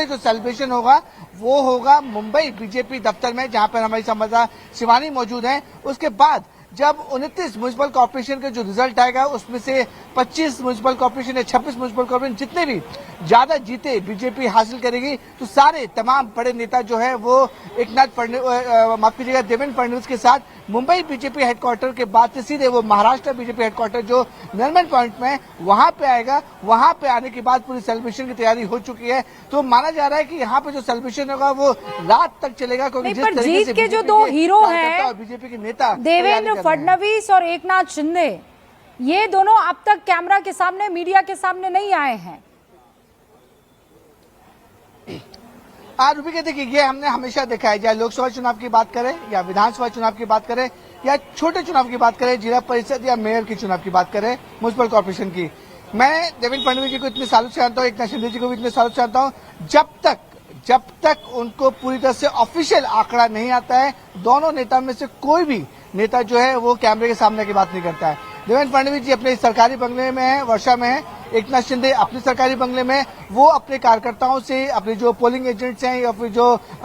जो सेलिब्रेशन होगा वो होगा मुंबई बीजेपी दफ्तर में, जहां पर हमारी संवाददाता शिवानी मौजूद है। उसके बाद जब 29 म्युनिसिपल कॉर्पोरेशन का जो रिजल्ट आएगा उसमें से 25 म्युनिसिपल कॉर्पोरेशन या 26 म्युनिसिपल कॉर्पोरेशन जितने भी ज्यादा जीते बीजेपी हासिल करेगी, तो सारे तमाम बड़े नेता जो है वो माफ कीजिएगा देवेंद्र फडणवीस के साथ मुंबई बीजेपी हेडक्वार्टर के बाद से सीधे वो महाराष्ट्र बीजेपी हेडक्वार्टर जो नरमन पॉइंट में वहां पे आएगा। वहां पे आने के बाद पूरी सेलिब्रेशन की तैयारी हो चुकी है। तो माना जा रहा है कि यहाँ पे जो सेलिब्रेशन होगा वो रात तक चलेगा, क्योंकि जिस तरीके से के जो दो हीरो हैं बीजेपी के नेता देवेंद्र फडणवीस और एकनाथ शिंदे, ये दोनों अब तक कैमरा के सामने, मीडिया के सामने नहीं आए हैं। आज रूबी के देखिए, ये हमने हमेशा देखा है, चाहे लोकसभा चुनाव की बात करें या विधानसभा चुनाव की बात करें या छोटे चुनाव की बात करें, जिला परिषद या मेयर के चुनाव की बात करें, म्युनिसिपल कॉर्पोरेशन की। मैं देवेंद्र फडणवीस जी को इतने सालों से जानता हूँ, एकनाथ शिंदे जी को भी इतने सालों से जानता हूँ, जब तक उनको पूरी तरह से ऑफिशियल आंकड़ा नहीं आता है, दोनों नेता में से कोई भी नेता जो है वो कैमरे के सामने की बात नहीं करता है। देवेंद्र फडणवीस जी अपने सरकारी बंगले में है, वर्षा में है। एकनाथ शिंदे अपने सरकारी बंगले में, वो अपने कार्यकर्ताओं से, अपने जो पोलिंग एजेंट्स हैं या फिर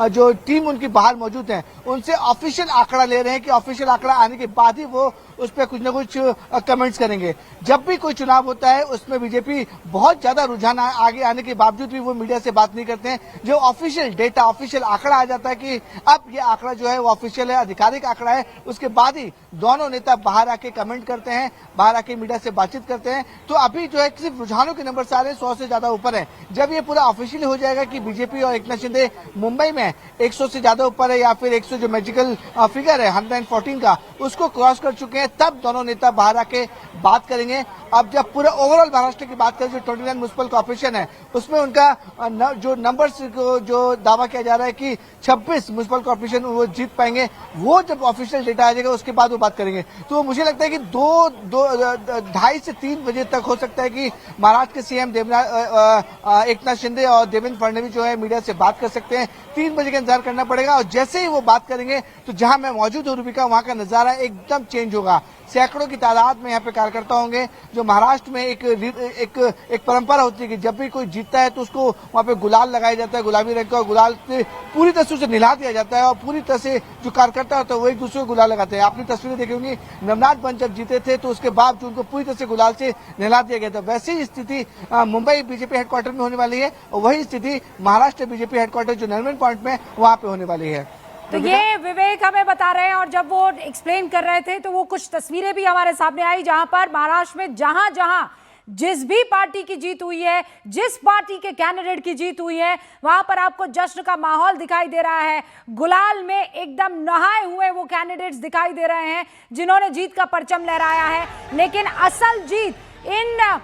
जो टीम उनकी बाहर मौजूद है, उनसे ऑफिशियल आंकड़ा ले रहे हैं कि ऑफिशियल आंकड़ा आने के बाद ही वो उस पर कुछ न कुछ कमेंट्स करेंगे। जब भी कोई चुनाव होता है उसमें बीजेपी बहुत ज्यादा रुझान आगे आने के बावजूद भी वो मीडिया से बात नहीं करते हैं। जो ऑफिशियल डेटा, ऑफिशियल आंकड़ा आ जाता है कि अब ये आंकड़ा जो है वो ऑफिशियल है, आधिकारिक आंकड़ा है, उसके बाद ही दोनों नेता बाहर आके कमेंट करते हैं, बाहर आके मीडिया से बातचीत करते हैं। तो अभी जो है सिर्फ रुझानों के नंबर सारे 100 से ज्यादा ऊपर है। जब ये पूरा ऑफिशियल हो जाएगा कि बीजेपी और एकनाथ शिंदे मुंबई में 100 से ज्यादा ऊपर है या फिर 100 जो मैजिकल फिगर है 114 का, उसको क्रॉस कर चुके हैं, तब दोनों नेता बाहर आके बात करेंगे। अब जब पूरा ओवरऑल महाराष्ट्र की बात करें, जो 29 म्युनिसिपल कॉर्पोरेशन है उसमें उनका जो नंबर्स को जो दावा किया जा रहा है कि 26 म्युनिसिपल कॉर्पोरेशन वो जीत पाएंगे, वो जब ऑफिशियल डेटा आ जाएगा उसके बाद वो बात करेंगे। तो मुझे लगता है कि 2:30 से 3 बजे तक हो सकता है कि महाराष्ट्र के सीएम एकनाथ शिंदे और देवेंद्र फडणवीस जो है मीडिया से बात कर सकते हैं। 3 बजे का इंतजार करना पड़ेगा और जैसे ही वो बात करेंगे तो जहां मैं मौजूद हूं रूबिका, वहां का नजारा एकदम चेंज होगा। सैकड़ों की तादाद में यहाँ पे कार्यकर्ता होंगे। जो महाराष्ट्र में एक परंपरा होती है कि जब भी कोई जीतता है तो उसको वहाँ पे गुलाल लगाया जाता है, गुलाबी रंग का, और गुलाल से पूरी तरह से उसे नहला दिया जाता है और पूरी तरह से जो कार्यकर्ता होता है वो एक दूसरे को गुलाल लगाते हैं। आपने तस्वीरें देखी होंगी, नवनाथ बंद जब जीते थे तो उसके बाद जो उनको पूरी तरह से गुलाल से नहला दिया गया था, वैसी ही स्थिति मुंबई बीजेपी हेडक्वार्टर में होने वाली है और वही स्थिति महाराष्ट्र बीजेपी हेडक्वार्टर जो नरमन पॉइंट में वहां पे होने वाली है। तो ये विवेक हमें बता रहे हैं, और जब वो एक्सप्लेन कर रहे थे तो वो कुछ तस्वीरें भी हमारे सामने आई, जहां पर महाराष्ट्र में जहां जहां जिस भी पार्टी की जीत हुई है, जिस पार्टी के कैंडिडेट की जीत हुई है, वहां पर आपको जश्न का माहौल दिखाई दे रहा है। गुलाल में एकदम नहाए हुए वो कैंडिडेट्स दिखाई दे रहे हैं जिन्होंने जीत का परचम लहराया है। लेकिन असल जीत इन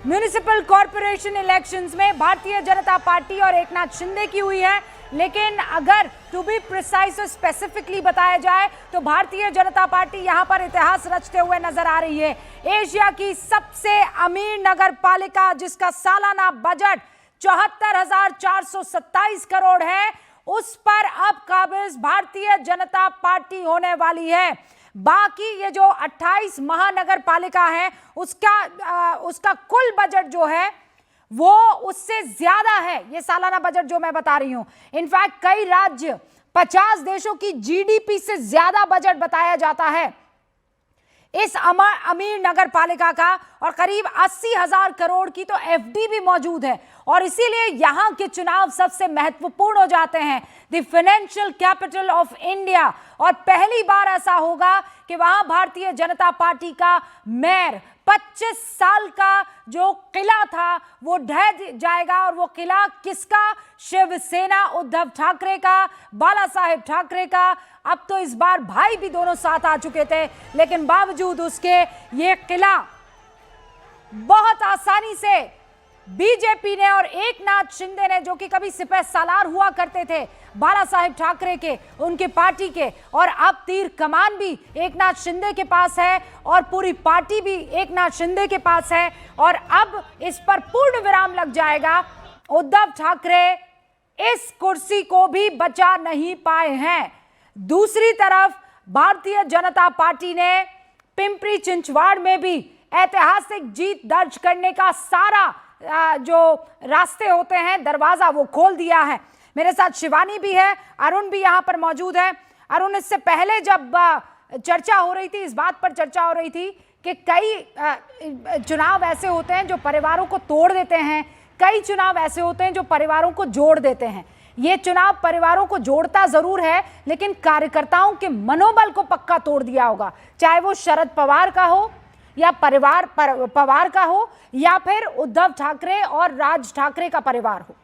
म्युनिसिपल कॉर्पोरेशन इलेक्शंस में भारतीय जनता पार्टी और एकनाथ शिंदे की हुई है। लेकिन अगर टू बी प्रिसाइज और स्पेसिफिकली बताया जाए तो भारतीय जनता पार्टी यहां पर इतिहास रचते हुए नजर आ रही है। एशिया की सबसे अमीर नगर पालिका, जिसका सालाना बजट 74,427 करोड़ है, उस पर अब काबिज भारतीय जनता पार्टी होने वाली है। बाकी ये जो 28 महानगर पालिका है उसका कुल बजट जो है वो उससे ज्यादा है, ये सालाना बजट जो मैं बता रही हूं। इनफैक्ट कई राज्य 50 देशों की जीडीपी से ज्यादा बजट बताया जाता है इस अमीर नगर पालिका का, और करीब 80,000 करोड़ की तो एफडी भी मौजूद है। और इसीलिए यहां के चुनाव सबसे महत्वपूर्ण हो जाते हैं। The financial capital of India, और पहली बार ऐसा होगा कि वहां भारतीय जनता पार्टी का मेयर 25 साल का जो किला था वो ढह जाएगा। और वो किला किसका? शिवसेना उद्धव ठाकरे का, बाला साहेब ठाकरे का। अब तो इस बार भाई भी दोनों साथ आ चुके थे, लेकिन बावजूद उसके ये किला बहुत आसानी से बीजेपी ने और एकनाथ शिंदे ने, जो कि कभी सिपह सालार हुआ करते थे बाला साहेब ठाकरे के, उनकी पार्टी के, और अब तीर कमान भी एकनाथ शिंदे के पास है और पूरी पार्टी भी एकनाथ शिंदे के पास है। और अब इस पर पूर्ण विराम लग जाएगा। उद्धव ठाकरे इस कुर्सी को भी बचा नहीं पाए हैं। दूसरी तरफ भारतीय जनता पार्टी ने पिंपरी चिंचवाड़ में भी ऐतिहासिक जीत दर्ज करने का सारा जो रास्ते होते हैं, दरवाजा वो खोल दिया है। मेरे साथ शिवानी भी है, अरुण भी यहाँ पर मौजूद है। अरुण, इससे पहले जब चर्चा हो रही थी, इस बात पर चर्चा हो रही थी कि कई चुनाव ऐसे होते हैं जो परिवारों को तोड़ देते हैं, कई चुनाव ऐसे होते हैं जो परिवारों को जोड़ देते हैं। ये चुनाव परिवारों को जोड़ता जरूर है, लेकिन कार्यकर्ताओं के मनोबल को पक्का तोड़ दिया होगा, चाहे वो शरद पवार का हो या पवार का हो या फिर उद्धव ठाकरे और राज ठाकरे का परिवार हो।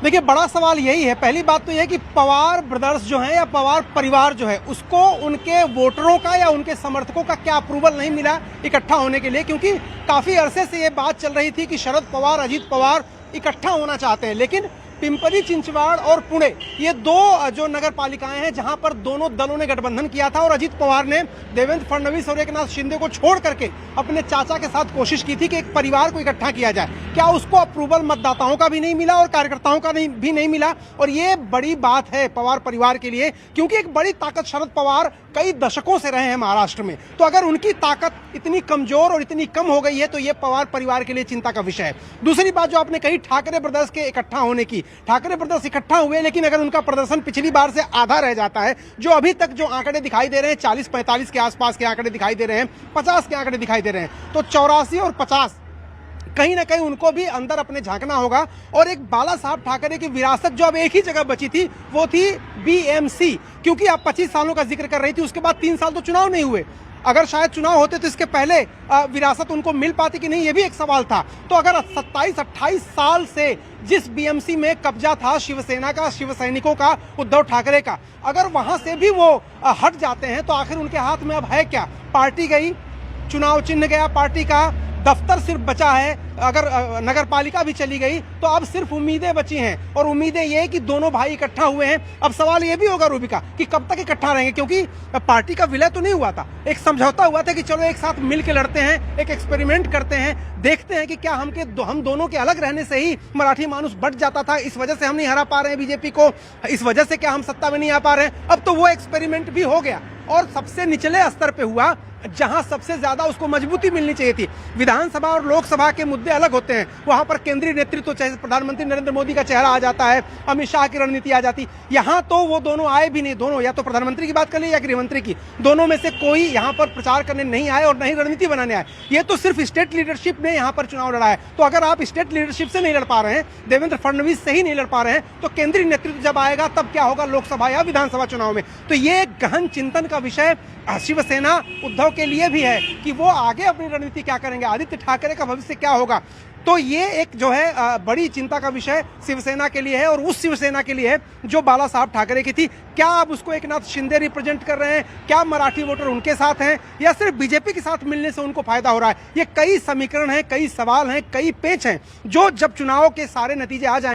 देखिए, बड़ा सवाल यही है। पहली बात तो यह कि पवार ब्रदर्स जो है या पवार परिवार जो है, उसको उनके वोटरों का या उनके समर्थकों का क्या अप्रूवल नहीं मिला इकट्ठा होने के लिए, क्योंकि काफी अरसे से ये बात चल रही थी कि शरद पवार, अजीत पवार इकट्ठा होना चाहते हैं। लेकिन पिंपरी चिंचवाड़ और पुणे, ये दो जो नगर पालिकाएं हैं जहां पर दोनों दलों ने गठबंधन किया था और अजीत पवार ने देवेंद्र फडणवीस और एकनाथ शिंदे को छोड़ करके अपने चाचा के साथ कोशिश की थी कि एक परिवार को इकट्ठा किया जाए। क्या उसको अप्रूवल मतदाताओं का भी नहीं मिला और कार्यकर्ताओं का भी नहीं मिला। और ये बड़ी बात है पवार परिवार के लिए, क्योंकि एक बड़ी ताकत शरद पवार कई दशकों से रहे हैं महाराष्ट्र में। तो अगर उनकी ताकत इतनी कमजोर और इतनी कम हो गई है तो ये पवार परिवार के लिए चिंता का विषय है। दूसरी बात जो आपने कही ठाकरे ब्रदर्स के इकट्ठा होने की, ठाकरे ब्रदर्स इकट्ठा हुए, लेकिन अगर उनका प्रदर्शन पिछली बार से आधा रह जाता है, जो अभी तक जो आंकड़े दिखाई दे रहे हैं 40-45 के आसपास के आंकड़े दिखाई दे रहे हैं, 50 के आंकड़े दिखाई दे रहे हैं, तो 84 और 50 कहीं ना कहीं उनको भी अंदर अपने झांकना होगा। और एक बाला साहब ठाकरे की विरासत जो अब एक ही जगह बची थी वो थी बीएमसी, क्योंकि आप 25 सालों का जिक्र कर रही थी, उसके बाद 3 साल तो चुनाव नहीं हुए। अगर शायद चुनाव होते तो इसके पहले विरासत उनको मिल पाती कि नहीं, ये भी एक सवाल था। तो अगर 27-28 साल से जिस बीएमसी में कब्जा था शिवसेना का, शिव सैनिकों का, उद्धव ठाकरे का, अगर वहां से भी वो हट जाते हैं तो आखिर उनके हाथ में अब है क्या। पार्टी गई, चुनाव चिन्ह गया पार्टी का, दफ्तर सिर्फ बचा है, अगर नगर पालिका भी चली गई तो अब सिर्फ उम्मीदें बची हैं। और उम्मीदें ये कि दोनों भाई इकट्ठा हुए हैं। अब सवाल ये भी होगा रूबिका कि कब तक इकट्ठा रहेंगे, क्योंकि पार्टी का विलय तो नहीं हुआ था, एक समझौता हुआ था कि चलो एक साथ मिल के लड़ते हैं, एक एक्सपेरिमेंट करते हैं, देखते हैं कि क्या हम दोनों के अलग रहने से ही मराठी मानुस बढ़ जाता था, इस वजह से हम नहीं हरा पा रहे हैं बीजेपी को, इस वजह से क्या हम सत्ता में नहीं आ पा रहे हैं। अब तो वो एक्सपेरिमेंट भी हो गया और सबसे निचले स्तर पे हुआ, जहां सबसे ज्यादा उसको मजबूती मिलनी चाहिए थी। विधानसभा और लोकसभा के मुद्दे अलग होते हैं, वहां पर केंद्रीय नेतृत्व, चाहे प्रधानमंत्री नरेंद्र मोदी का चेहरा आ जाता है, अमित शाह की रणनीति आ जाती। यहां तो वो दोनों आए भी नहीं, दोनों या तो प्रधानमंत्री की बात कर ले या गृहमंत्री की, दोनों में से कोई यहां पर प्रचार करने नहीं आए और नहीं रणनीति बनाने आए। ये तो सिर्फ स्टेट लीडरशिप ने यहां पर चुनाव लड़ा है। तो अगर आप स्टेट लीडरशिप से नहीं लड़ पा रहे हैं, देवेंद्र फडणवीस से ही नहीं लड़ पा रहे हैं, तो केंद्रीय नेतृत्व जब आएगा तब क्या होगा लोकसभा या विधानसभा चुनाव में। तो ये एक गहन चिंतन का विषय शिवसेना उद्धव के लिए भी है कि वो आगे अपनी रणनीति क्या करेंगे, आदित्य ठाकरे का भविष्य क्या होगा। तो ये एक जो है बड़ी चिंता का विषय शिवसेना के लिए है, और उस शिवसेना के लिए है जो बाला साहब ठाकरे की थी। क्या अब उसको एकनाथ शिंदे रिप्रेजेंट कर रहे हैं, क्या मराठी वोटर उनके साथ हैं, या सिर्फ बीजेपी के साथ मिलने से उनको फायदा हो रहा है। ये कई समीकरण हैं, कई सवाल हैं, कई पेच हैं, जो जब चुनाव के सारे नतीजे आ जाएंगे